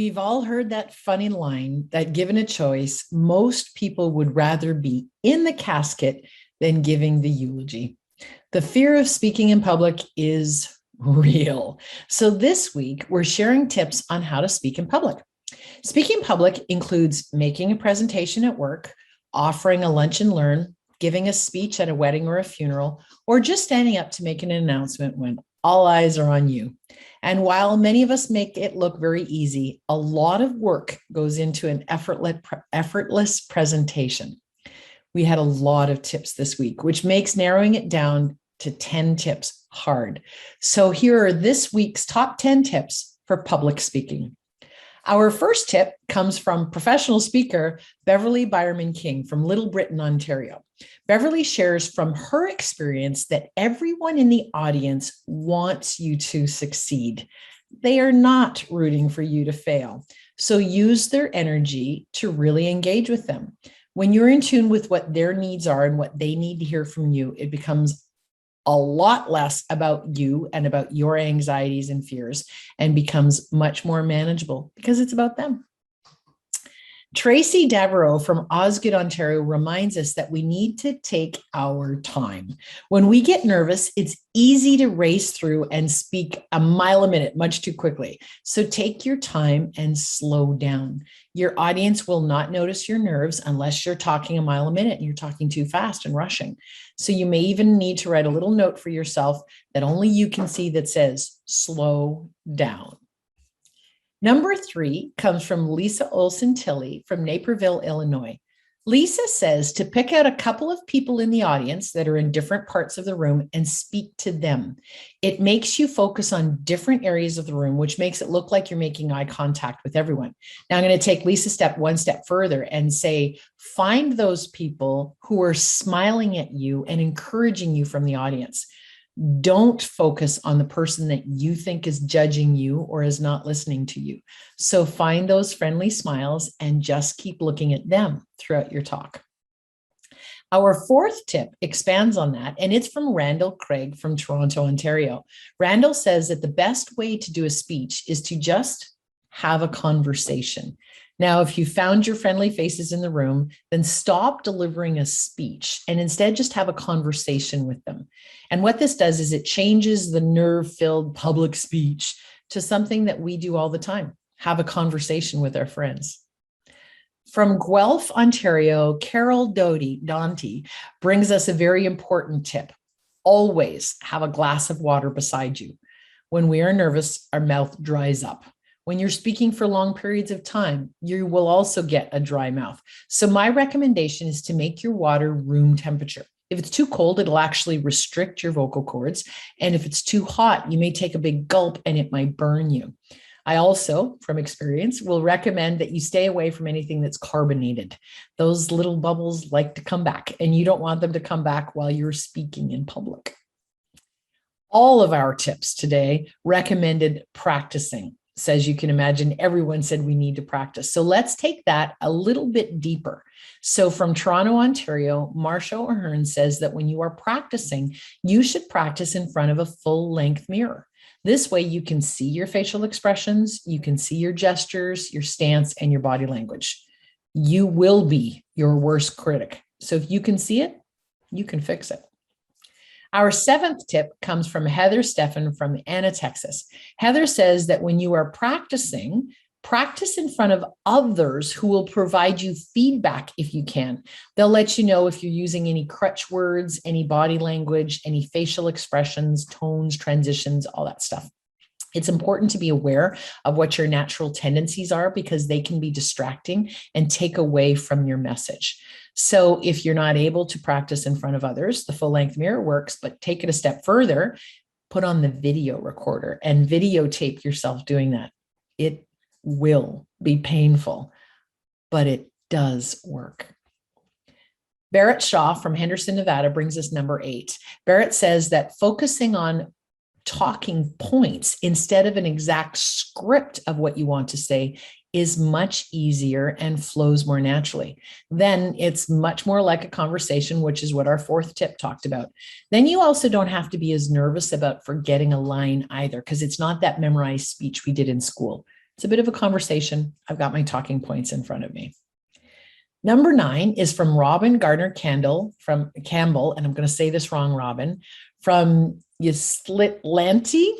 We've all heard that funny line that given a choice, most people would rather be in the casket than giving the eulogy. The fear of speaking in public is real. So this week, we're sharing tips on how to speak in public. Speaking in public includes making a presentation at work, offering a lunch and learn, giving a speech at a wedding or a funeral, or just standing up to make an announcement when all eyes are on you. And while many of us make it look very easy, a lot of work goes into an effortless presentation. We had a lot of tips this week, which makes narrowing it down to 10 tips hard. So here are this week's top 10 tips for public speaking. Our first tip comes from professional speaker Beverly Byerman King from Little Britain, Ontario. Beverly shares from her experience that everyone in the audience wants you to succeed. They are not rooting for you to fail. So use their energy to really engage with them. When you're in tune with what their needs are and what they need to hear from you, it becomes a lot less about you and about your anxieties and fears and becomes much more manageable because it's about them. Tracy Davereau from Osgood, Ontario reminds us that we need to take our time. When we get nervous, it's easy to race through and speak a mile a minute much too quickly. So take your time and slow down. Your audience will not notice your nerves unless you're talking a mile a minute and you're talking too fast and rushing. So you may even need to write a little note for yourself that only you can see that says, slow down. Number 3 comes from Lisa Olson-Tilley from Naperville, Illinois. Lisa says to pick out a couple of people in the audience that are in different parts of the room and speak to them. It makes you focus on different areas of the room, which makes it look like you're making eye contact with everyone. Now I'm going to take Lisa one step further and say, find those people who are smiling at you and encouraging you from the audience. Don't focus on the person that you think is judging you or is not listening to you. So find those friendly smiles and just keep looking at them throughout your talk. Our fourth tip expands on that, and it's from Randall Craig from Toronto, Ontario. Randall says that the best way to do a speech is to just have a conversation. Now, if you found your friendly faces in the room, then stop delivering a speech and instead just have a conversation with them. And what this does is it changes the nerve-filled public speech to something that we do all the time, have a conversation with our friends. From Guelph, Ontario, Carol Dante brings us a very important tip. Always have a glass of water beside you. When we are nervous, our mouth dries up. When you're speaking for long periods of time, you will also get a dry mouth. So my recommendation is to make your water room temperature. If it's too cold, it'll actually restrict your vocal cords. And if it's too hot, you may take a big gulp and it might burn you. I also, from experience, will recommend that you stay away from anything that's carbonated. Those little bubbles like to come back, and you don't want them to come back while you're speaking in public. All of our tips today recommended practicing. So as you can imagine, everyone said we need to practice. So let's take that a little bit deeper. So from Toronto, Ontario, Marsha O'Hearn says that when you are practicing, you should practice in front of a full-length mirror. This way you can see your facial expressions, you can see your gestures, your stance, and your body language. You will be your worst critic. So if you can see it, you can fix it. Our seventh tip comes from Heather Steffen from Anna, Texas. Heather says that when you are practicing, practice in front of others who will provide you feedback if you can. They'll let you know if you're using any crutch words, any body language, any facial expressions, tones, transitions, all that stuff. It's important to be aware of what your natural tendencies are because they can be distracting and take away from your message. So if you're not able to practice in front of others, the full-length mirror works, but take it a step further, put on the video recorder and videotape yourself doing that. It will be painful, but it does work. Barrett Shaw from Henderson, Nevada brings us number 8. Barrett says that focusing on talking points instead of an exact script of what you want to say is much easier and flows more naturally. Then it's much more like a conversation, which is what our fourth tip talked about. Then you also don't have to be as nervous about forgetting a line either, because it's not that memorized speech we did in school. It's a bit of a conversation. I've got my talking points in front of me. Number 9 is from Robin Gardner Campbell, and I'm going to say this wrong, Robin, from Yslitlanti.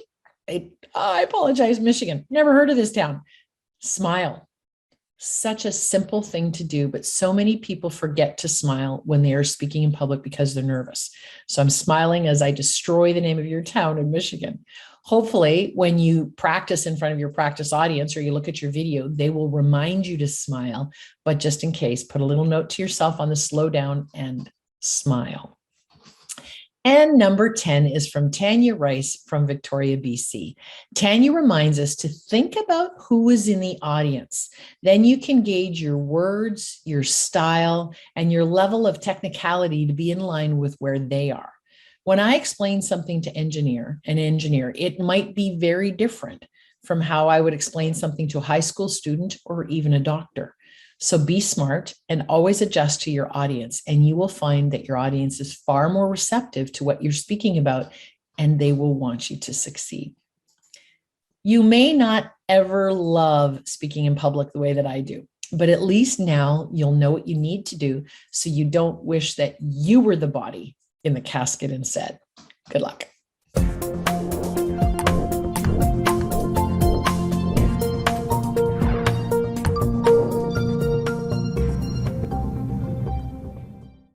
I apologize, Michigan. Never heard of this town. Smile. Such a simple thing to do, but so many people forget to smile when they are speaking in public because they're nervous. So I'm smiling as I destroy the name of your town in Michigan. Hopefully, when you practice in front of your practice audience or you look at your video, they will remind you to smile. But just in case, put a little note to yourself on the slow down and smile. And number 10 is from Tanya Rice from Victoria, BC. Tanya reminds us to think about who is in the audience. Then you can gauge your words, your style, and your level of technicality to be in line with where they are. When I explain something to an engineer, it might be very different from how I would explain something to a high school student or even a doctor. So be smart and always adjust to your audience, and you will find that your audience is far more receptive to what you're speaking about, and they will want you to succeed. You may not ever love speaking in public the way that I do, but at least now you'll know what you need to do so you don't wish that you were the body in the casket instead. Good luck.